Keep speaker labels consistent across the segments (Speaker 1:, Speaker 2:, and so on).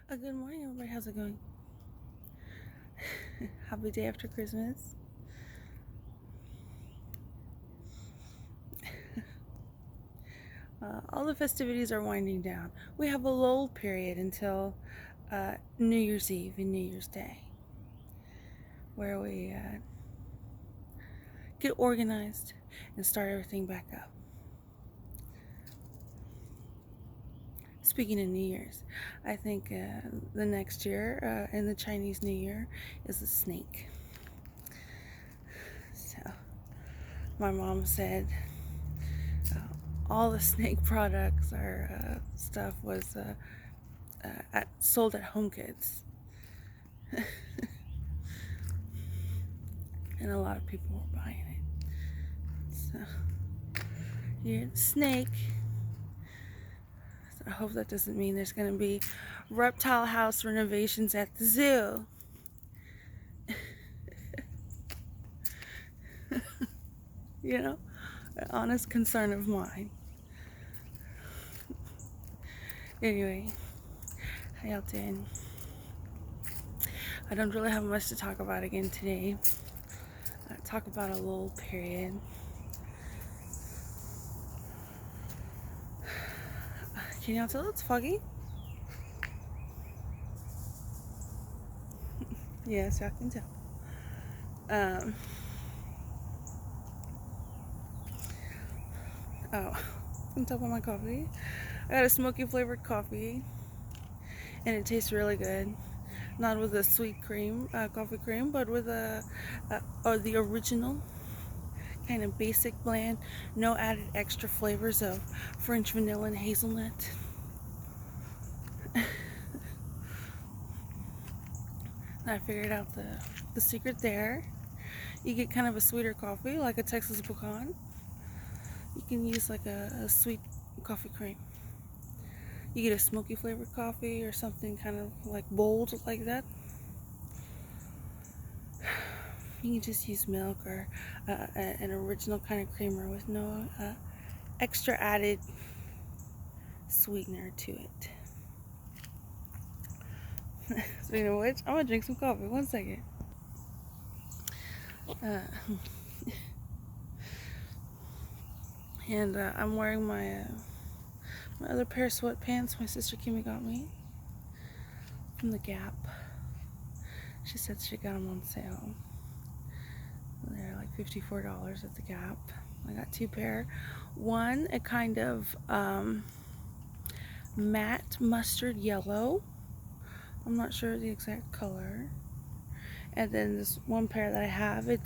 Speaker 1: Good morning, everybody. How's it going? Happy day after Christmas. All the festivities are winding down. We have a lull period until New Year's Eve and New Year's Day, where we get organized and start everything back up. Speaking of New Year's, I think the next year in the Chinese New Year is the snake. So, my mom said all the snake products or stuff was sold at Home Goods. And a lot of people were buying it. So, you're the snake. So I hope that doesn't mean there's going to be reptile house renovations at the zoo. You know, an honest concern of mine. Anyway, how y'all doing? I don't really have much to talk about again today. Talk about a lull period. Can y'all tell it's foggy? Yes, y'all can tell. Oh, on top of my coffee, I got a smoky flavored coffee, and it tastes really good. Not with a sweet cream, coffee cream, but with or the original kind of basic blend. No added extra flavors of French vanilla and hazelnut. I figured out the secret there. You get kind of a sweeter coffee, like a Texas pecan. You can use like a sweet coffee cream. You get a smoky flavored coffee or something kind of like bold like that. You can just use milk or an original kind of creamer with no extra added sweetener to it. Speaking of which, I'm gonna drink some coffee. 1 second. And I'm wearing my other pair of sweatpants my sister Kimmy got me from the Gap. She said she got them on sale. They're like $54 at the Gap. I got 2 pair. One, a kind of matte mustard yellow. I'm not sure the exact color. And then this one pair that I have, it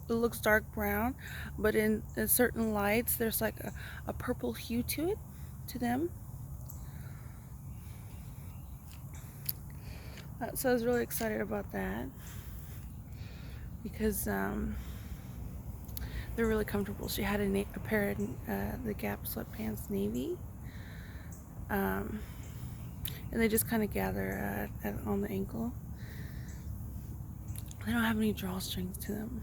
Speaker 1: looks dark brown, but in certain lights there's like a purple hue to them. So I was really excited about that because they're really comfortable. She had a pair of the Gap sweatpants navy, and they just kind of gather on the ankle. They don't have any drawstrings to them,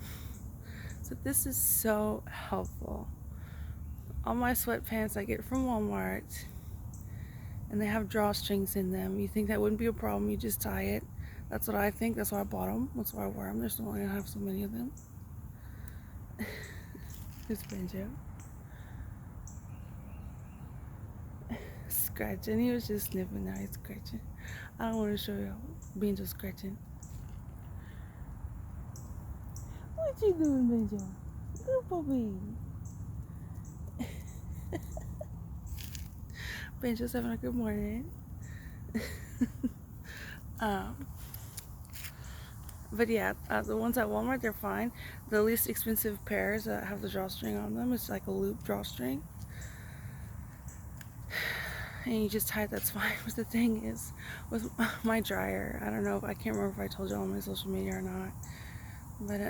Speaker 1: so this is so helpful. All my sweatpants I get from Walmart, and they have drawstrings in them. You think that wouldn't be a problem? You just tie it. That's what I think. That's why I bought them. That's why I wear them. There's no way I have so many of them. It's Benjo scratching. He was just sniffing. Now he's scratching. I don't want to show you Benjo scratching. What you doing, Benjo? Good puppy. Benjo's having a good morning. But yeah, the ones at Walmart, they're fine. The least expensive pairs that have the drawstring on them, it's like a loop drawstring. And you just tie it, that's fine. But the thing is, with my dryer, I don't know, I can't remember if I told you on my social media or not. But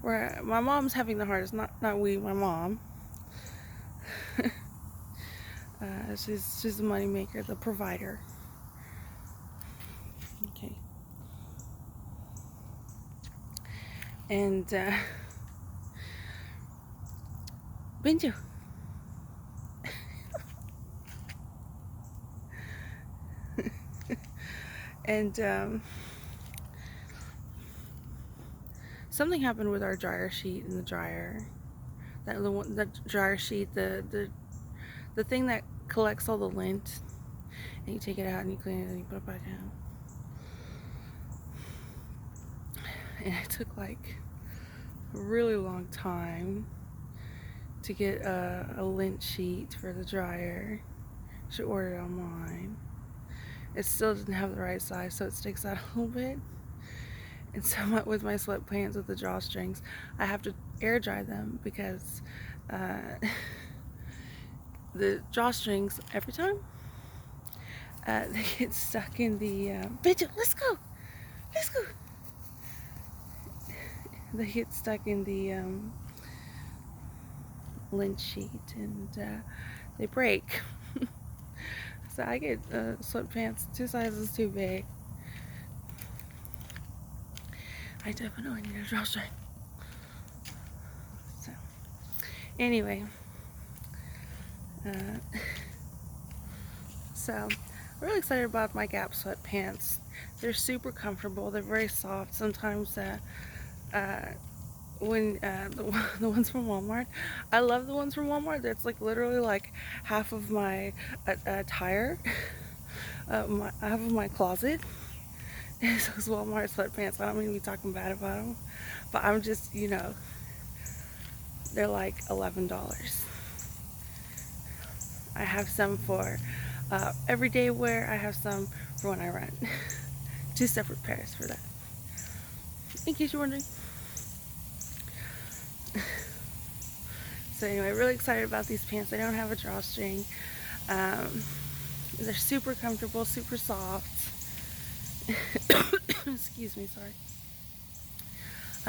Speaker 1: where my mom's having the hardest, not we, my mom. She's the money maker, the provider. Okay. And Benjo. And something happened with our dryer sheet in the dryer. The dryer sheet, the thing that collects all the lint, and you take it out and you clean it and you put it back in. And it took like a really long time to get a lint sheet for the dryer. Should order it online. It still doesn't have the right size, so it sticks out a little bit. And so with my sweatpants with the drawstrings, I have to air dry them because the drawstrings, every time, they get stuck in the, bitch, let's go! They get stuck in the lint sheet and they break. So I get sweatpants 2 sizes too big. I definitely need a drawstring. So, anyway, so I'm really excited about my Gap sweatpants. They're super comfortable. They're very soft. Sometimes when the ones from Walmart, I love the ones from Walmart. That's like literally like half of my attire, half of my closet is those Walmart sweatpants. I don't mean to be talking bad about them, but I'm just, you know, they're like $11. I have some for everyday wear. I have some for when I run. 2 separate pairs for that, in case you're wondering. So anyway, really excited about these pants. They don't have a drawstring. They're super comfortable, super soft. Excuse me, sorry.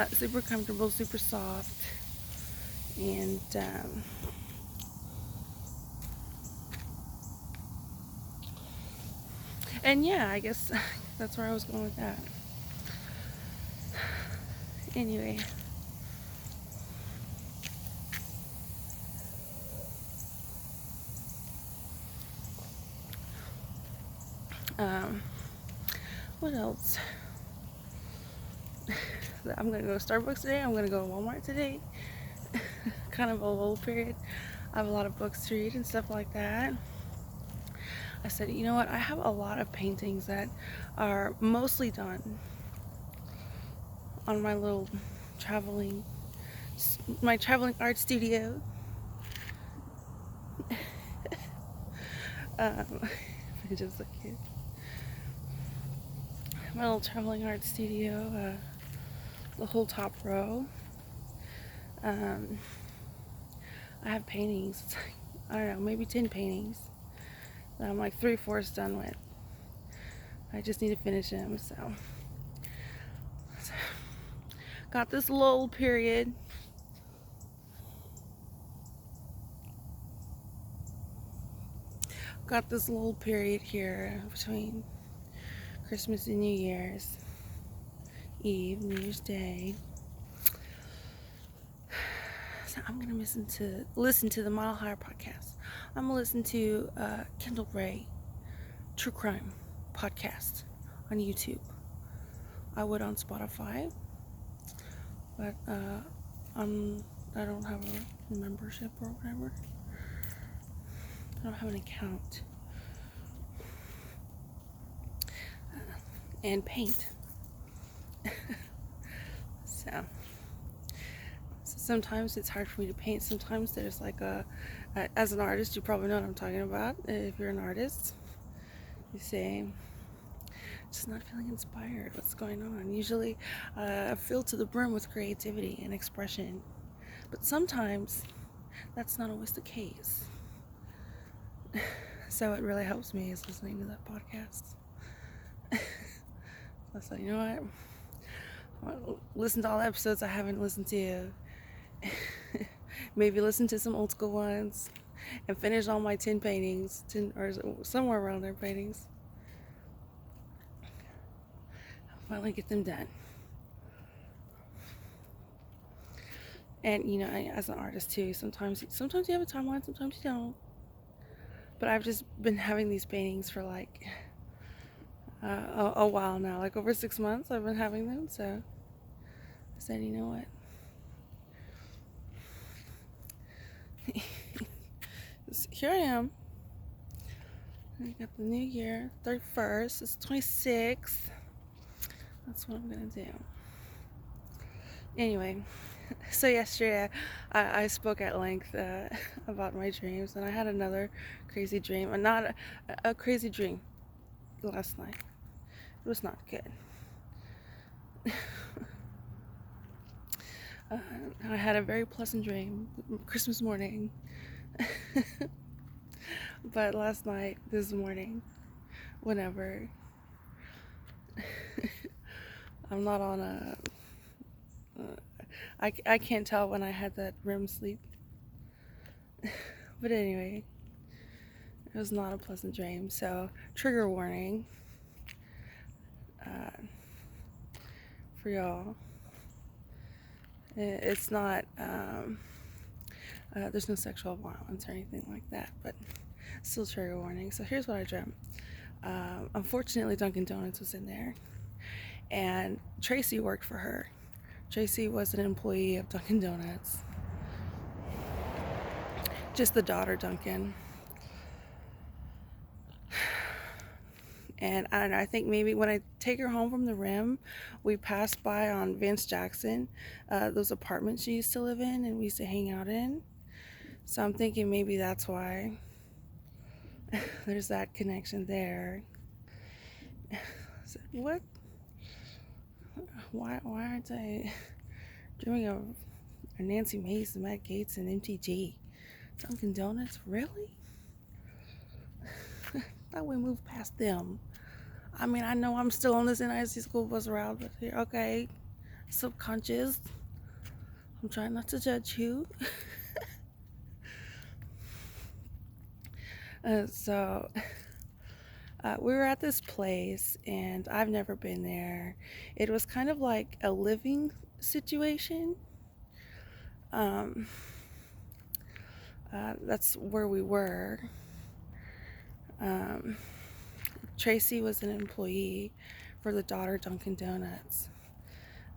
Speaker 1: Super comfortable, super soft, and yeah, I guess that's where I was going with that. Anyway, what else? I'm gonna go to Starbucks today. I'm gonna go to Walmart today. Kind of a lull period. I have a lot of books to read and stuff like that. I said, you know what? I have a lot of paintings that are mostly done on my little my traveling art studio. Just so cute. My little traveling art studio, the whole top row. I have paintings. It's like, I don't know, maybe 10 paintings that I'm like 3/4 done with. I just need to finish them. So got this lull period. Got this lull period here between Christmas and New Year's Eve, New Year's Day. So I'm gonna listen to the Mile Higher podcast. I'm gonna listen to Kendall Ray True Crime podcast on YouTube. I would on Spotify, but I don't have a membership or whatever. I don't have an account. And paint. So sometimes it's hard for me to paint. Sometimes there's like as an artist, you probably know what I'm talking about. If you're an artist, you say, just not feeling inspired. What's going on? Usually filled to the brim with creativity and expression. But sometimes that's not always the case. So it really helps me is listening to that podcast. So I said, you know what? I want to listen to all the episodes I haven't listened to. Maybe listen to some old school ones and finish all my 10 paintings, 10 or somewhere around there paintings. I'll finally get them done. And you know, as an artist too, sometimes you have a timeline, sometimes you don't. But I've just been having these paintings for like a while now, like over 6 months I've been having them. So I said, you know what? Here I am. I got the new year, 31st. It's 26th. That's what I'm gonna do. Anyway, so yesterday I spoke at length about my dreams, and I had another crazy dream, and not a crazy dream last night. It was not good. I had a very pleasant dream Christmas morning. But last night, this morning, whenever I'm not on a I can't tell when I had that REM sleep. But anyway, it was not a pleasant dream. So trigger warning for y'all. It's not there's no sexual violence or anything like that, but still trigger warning. So here's what I dreamt. Unfortunately, Dunkin' Donuts was in there, and Tracy worked for her. Tracy was an employee of Dunkin' Donuts. Just the daughter, Dunkin'. And I don't know, I think maybe when I take her home from the REM, we passed by on Vance Jackson, those apartments she used to live in and we used to hang out in. So I'm thinking maybe that's why there's that connection there. So what? Why aren't I dreaming of Nancy Mace, Matt Gaetz, and MTG? Dunkin' Donuts? Really? Thought we moved past them. I mean, I know I'm still on this NIC school bus route, but here, okay, subconscious. I'm trying not to judge you. So we were at this place, and I've never been there. It was kind of like a living situation. That's where we were. Tracy was an employee for the daughter Dunkin' Donuts.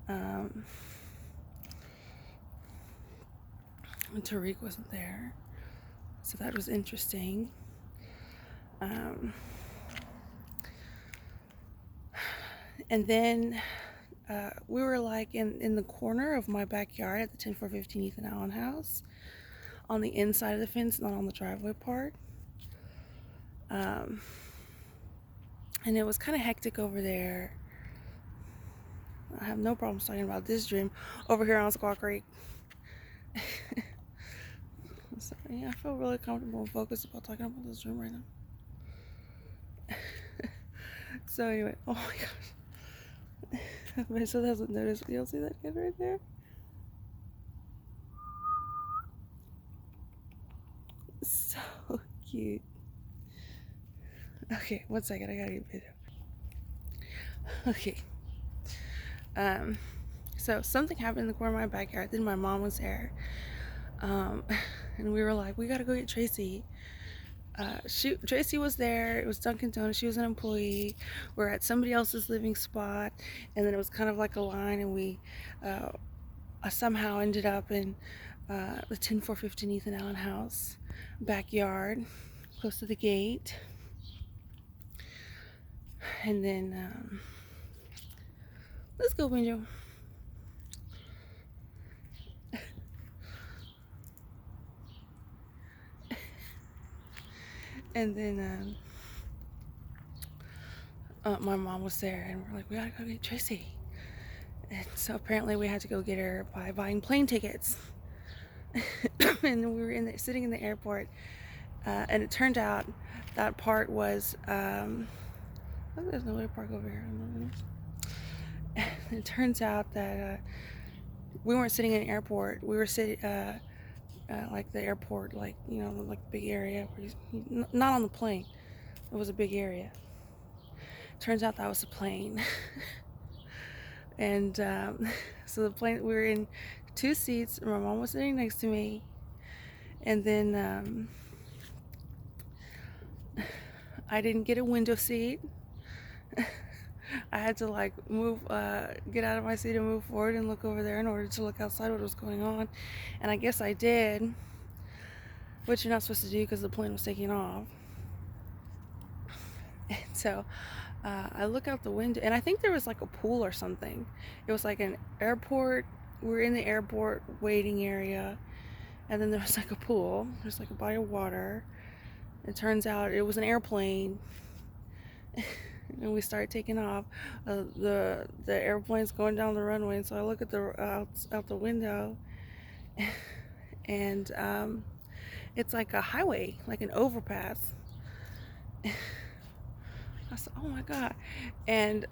Speaker 1: And Tariq wasn't there, so that was interesting. And then we were like in the corner of my backyard at the 10415 Ethan Allen house, on the inside of the fence, not on the driveway part. And it was kind of hectic over there. I have no problems talking about this dream over here on Squaw Creek. So, yeah, I feel really comfortable and focused about talking about this dream right now. So anyway, oh my gosh. If my son hasn't noticed, you'll see that kid right there. So cute. Okay, 1 second, I gotta get video. Okay. So something happened in the corner of my backyard. Then my mom was there. And we were like, we gotta go get Tracy. Tracy was there. It was Dunkin' Donuts. She was an employee. We're at somebody else's living spot, and then it was kind of like a line, and we somehow ended up in the 10415 Ethan Allen house backyard, close to the gate. And then let's go, Benjo. And then my mom was there, and we're like, we gotta go get Tracy. And so apparently we had to go get her by buying plane tickets. And we were sitting in the airport, and it turned out that part was there's no way to park over here. It turns out that we weren't sitting in an airport. We were sitting like the airport, like, you know, like big area where not on the plane. It was a big area. Turns out that was the plane. And so the plane, we were in 2 seats. My mom was sitting next to me, and then I didn't get a window seat. I had to like move, get out of my seat and move forward and look over there in order to look outside what was going on. And I guess I did, which you're not supposed to do because the plane was taking off. And so I look out the window, and I think there was like a pool or something. It was like an airport. We were in the airport waiting area, and then there was like a pool. There's like a body of water. It turns out it was an airplane. And we start taking off. The airplane's going down the runway, and so I look at the out the window, and it's like a highway, like an overpass. I said, "Oh my god!" And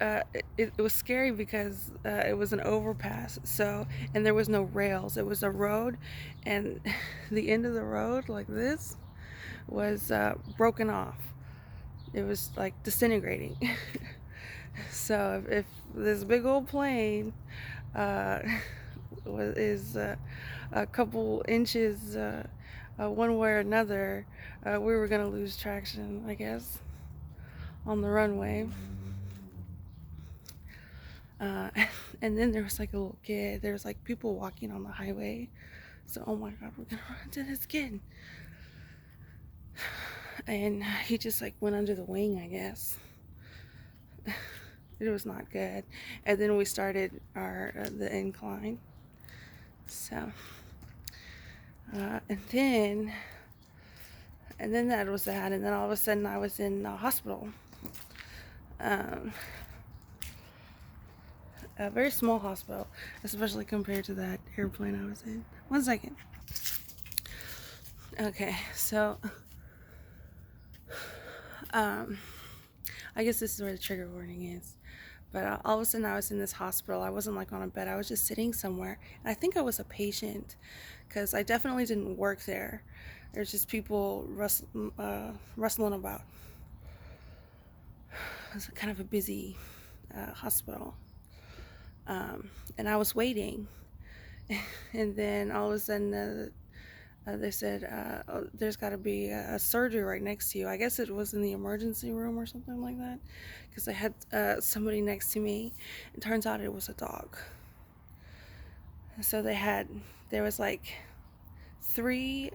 Speaker 1: it was scary because it was an overpass. So, and there was no rails. It was a road, and the end of the road, like this, was broken off. It was like disintegrating. So if this big old plane uh, is a couple inches one way or another, we were gonna lose traction, I guess, on the runway. Uh, and then there was like a little kid. There was like people walking on the highway. So, oh my god, we're gonna run into this kid. And he just like went under the wing, I guess. It was not good. And then we started our the incline. So, and then that was that. And then all of a sudden, I was in the hospital. Um, a very small hospital, especially compared to that airplane I was in. 1 second. Okay, so I guess this is where the trigger warning is. But all of a sudden, I was in this hospital. I wasn't like on a bed. I was just sitting somewhere, and I think I was a patient, because I definitely didn't work there. There's just people rustling about. It was kind of a busy hospital, and I was waiting, and then all of a sudden they said, oh, there's got to be a surgery right next to you. I guess it was in the emergency room or something like that, because I had somebody next to me. It turns out it was a dog. So there was like three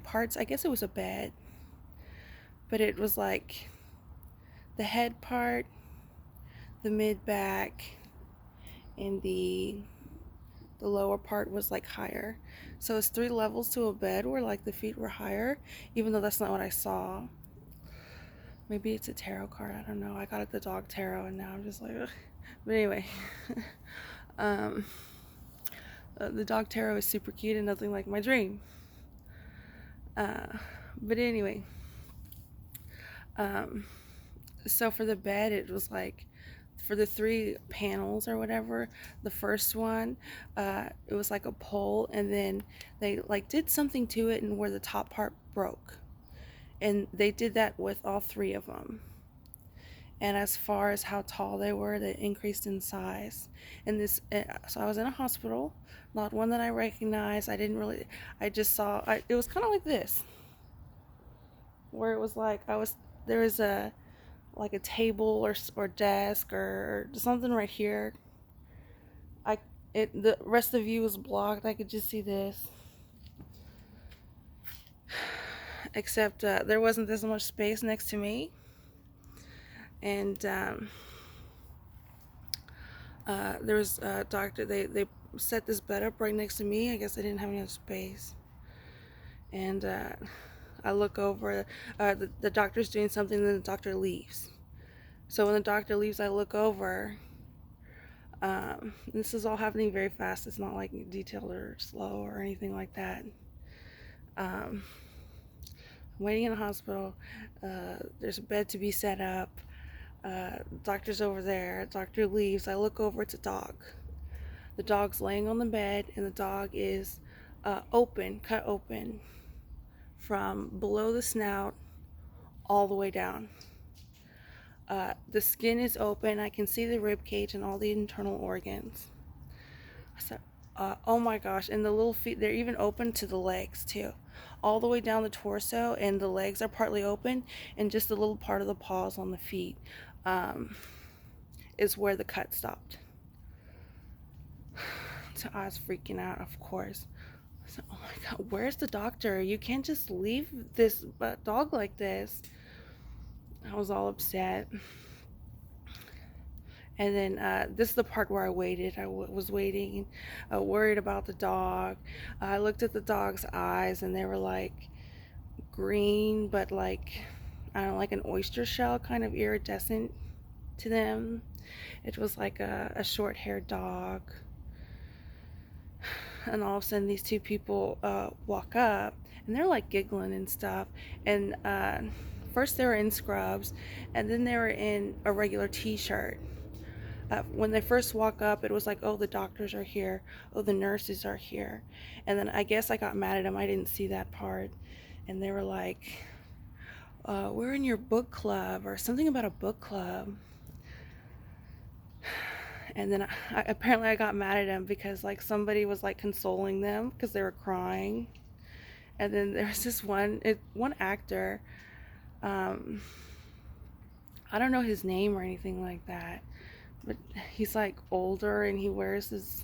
Speaker 1: parts. I guess it was a bed, but it was like the head part, the mid back, and the lower part was like higher. So it's 3 levels to a bed where like the feet were higher, even though that's not what I saw. Maybe it's a tarot card, I don't know. I got it the dog tarot, and now I'm just like, ugh. But anyway, the dog tarot is super cute and nothing like my dream. But anyway, so for the bed, it was like, for the 3 panels or whatever, the first one, it was like a pole, and then they like did something to it, and where the top part broke, and they did that with all 3 of them. And as far as how tall they were, they increased in size. And this, so I was in a hospital, not one that I recognized. I just saw, it was kind of like this, where it was like, there was like a table or desk or something right here. The rest of the view was blocked. I could just see this, except there wasn't this much space next to me, and there was a doctor. They set this bed up right next to me. I guess they didn't have enough space, and I look over. The doctor's doing something, and then the doctor leaves. So when the doctor leaves, I look over. This is all happening very fast. It's not like detailed or slow or anything like that. I'm waiting in a hospital. There's a bed to be set up. Doctor's over there. Doctor leaves. I look over. It's a dog. The dog's laying on the bed, and the dog is cut open from below the snout all the way down. The skin is open. I can see the rib cage and all the internal organs. I said, oh my gosh. And the little feet, they're even open to the legs too. all the way down the torso, and the legs are partly open, and just a little part of the paws on the feet is where the cut stopped. So I was freaking out, of course. So, oh my God, where's the doctor? You can't just leave this dog like this. I was all upset. And then this is the part where I waited. I was waiting, worried about the dog. I looked at the dog's eyes, and they were like green, but like, I don't know, like an oyster shell, kind of iridescent to them. It was like a short-haired dog. And all of a sudden, these two people walk up, and they're like giggling and stuff. And first, they were in scrubs, and then they were in a regular t-shirt. When they first walk up, it was like, oh, the doctors are here. Oh, the nurses are here. And then I guess I got mad at them. I didn't see that part. And they were like, we're in your book club, or something about a book club. And then apparently I got mad at them because like somebody was like consoling them because they were crying. And then there was this one actor. I don't know his name or anything like that, but he's like older, and he wears this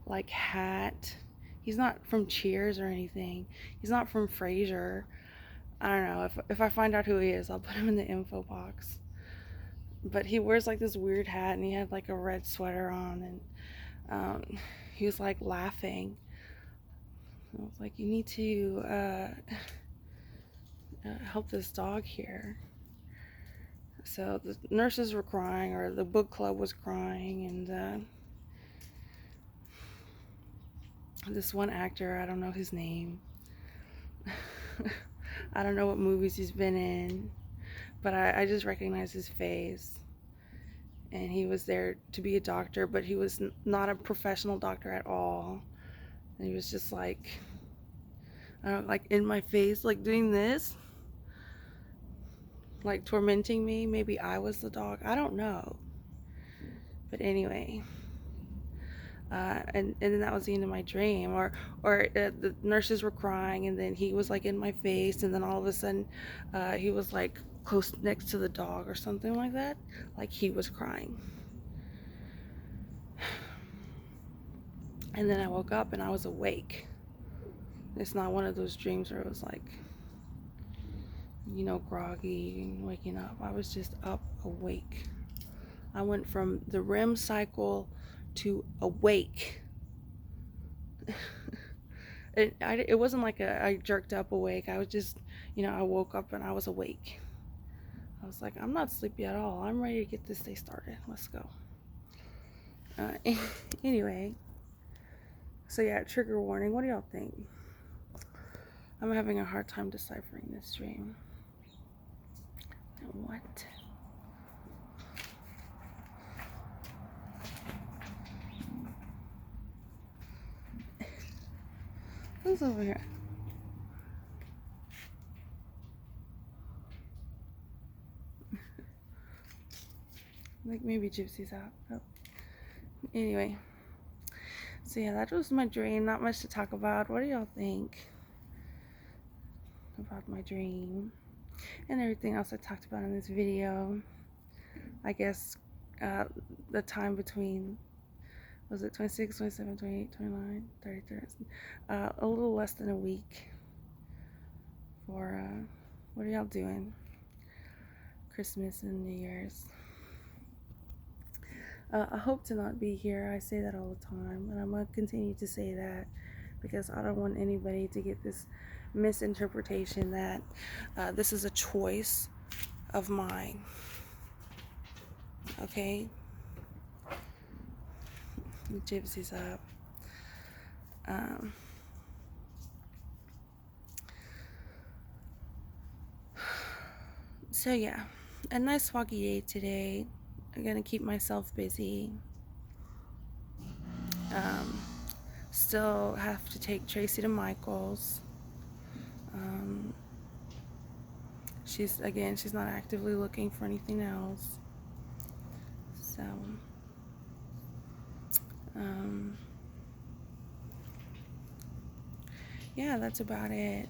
Speaker 1: like hat. He's not from Cheers or anything. He's not from Frasier. I don't know. If I find out who he is, I'll put him in the info box. But he wears like this weird hat, and he had like a red sweater on, and he was like laughing. I was like, you need to help this dog here. So the nurses were crying, or the book club was crying, and this one actor, I don't know his name. I don't know what movies he's been in, but I just recognize his face. And he was there to be a doctor, but he was not a professional doctor at all. And he was just like, I don't know, like in my face, like doing this, like tormenting me. Maybe I was the dog. I don't know. But anyway, and then that was the end of my dream. Or the nurses were crying, and then he was like in my face, and then all of a sudden, he was like close next to the dog or something like that. Like he was crying. And then I woke up and I was awake. It's not one of those dreams where it was like, you know, groggy and waking up. I was just up, awake. I went from the REM cycle to awake. It wasn't like I jerked up awake. I was just, you know, I woke up and I was awake. I was like, I'm not sleepy at all. I'm ready to get this day started. Let's go. Anyway, so yeah, trigger warning. What do y'all think? I'm having a hard time deciphering this dream. What? Who's over here? Like maybe Gypsy's out. Oh. Anyway. So yeah, that was my dream. Not much to talk about. What do y'all think about my dream? And everything else I talked about in this video. I guess the time between, was it 26, 27, 28, 29, 30, 30, a little less than a week for, what are y'all doing? Christmas and New Year's. I hope to not be here. I say that all the time, and I'm going to continue to say that because I don't want anybody to get this misinterpretation that this is a choice of mine. Okay? Gypsy's up. So yeah, a nice foggy day today. I'm gonna keep myself busy. Still have to take Tracy to Michael's. She's not actively looking for anything else. So, yeah, that's about it.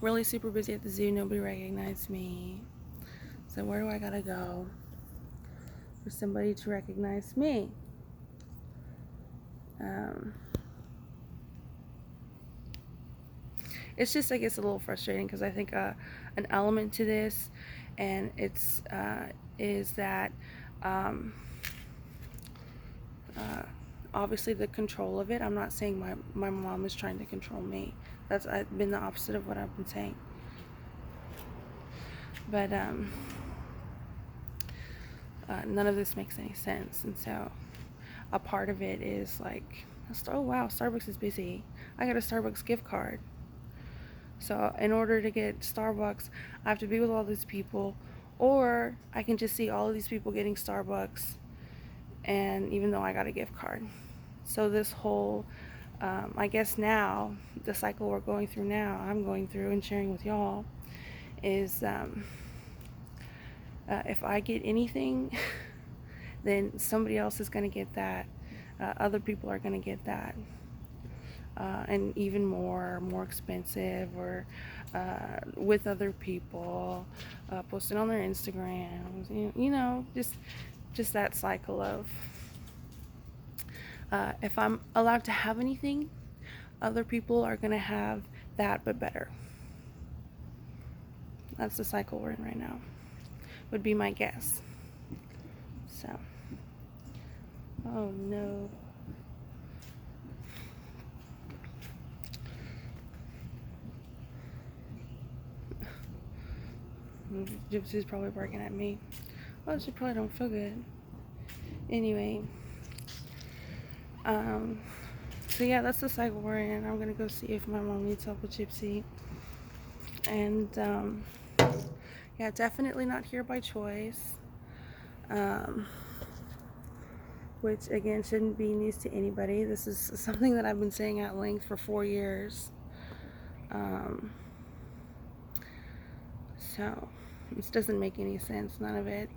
Speaker 1: really super busy at the zoo. Nobody recognized me. So where do I gotta go for somebody to recognize me? It's just, I guess, a little frustrating because I think an element to this, and it's is that obviously the control of it. I'm not saying my mom is trying to control me. That's been the opposite of what I've been saying. But none of this makes any sense, and so a part of it is like, oh wow, Starbucks is busy. I got a Starbucks gift card. So in order to get Starbucks, I have to be with all these people, or I can just see all of these people getting Starbucks, and even though I got a gift card. So this whole, I guess now, the cycle we're going through now, I'm going through and sharing with y'all, is if I get anything, then somebody else is going to get that. Other people are going to get that. And even more expensive, or with other people, posting on their Instagrams, you know, just that cycle of if I'm allowed to have anything, other people are gonna have that but better. That's the cycle we're in right now, would be my guess. So, oh no. Gypsy's probably barking at me. Well, she probably don't feel good. Anyway, so yeah, that's the cycle we're in. I'm gonna go see if my mom needs help with Gypsy. And yeah, definitely not here by choice. Which again shouldn't be news to anybody. This is something that I've been saying at length for 4 years. So this doesn't make any sense, none of it.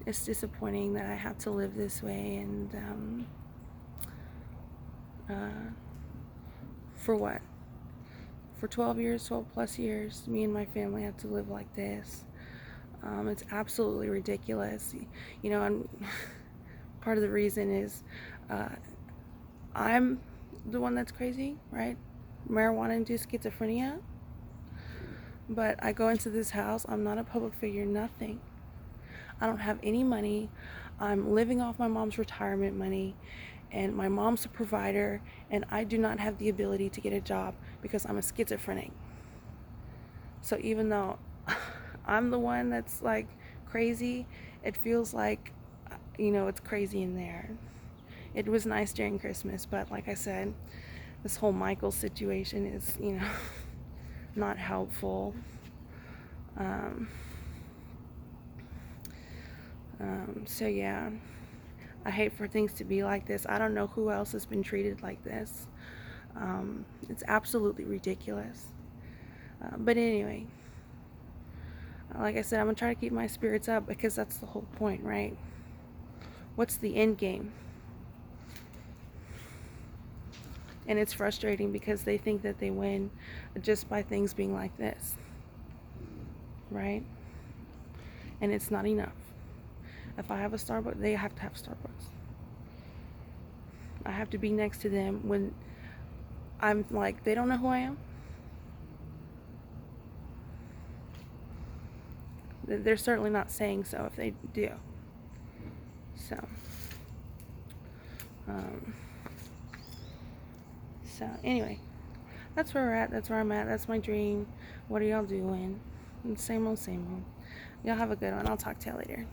Speaker 1: It's disappointing that I have to live this way, and for what? For 12 years, 12 plus years, me and my family have to live like this. It's absolutely ridiculous. You know, and part of the reason is I'm the one that's crazy, right? Marijuana-induced schizophrenia. But I go into this house, I'm not a public figure, nothing. I don't have any money. I'm living off my mom's retirement money, and my mom's a provider, and I do not have the ability to get a job because I'm a schizophrenic. So even though I'm the one that's like crazy, it feels like, you know, it's crazy in there. It was nice during Christmas, but like I said, this whole Michael situation is, you know, not helpful. So yeah, I hate for things to be like this. I don't know who else has been treated like this. It's absolutely ridiculous. But anyway, like I said, I'm gonna try to keep my spirits up because that's the whole point, right? What's the end game? And it's frustrating because they think that they win just by things being like this, right? And it's not enough. If I have a Starbucks, they have to have Starbucks. I have to be next to them when I'm like, they don't know who I am. They're certainly not saying so if they do. So anyway, that's where we're at. That's where I'm at. That's my dream. What are y'all doing? Same old, same old. Y'all have a good one. I'll talk to y'all later.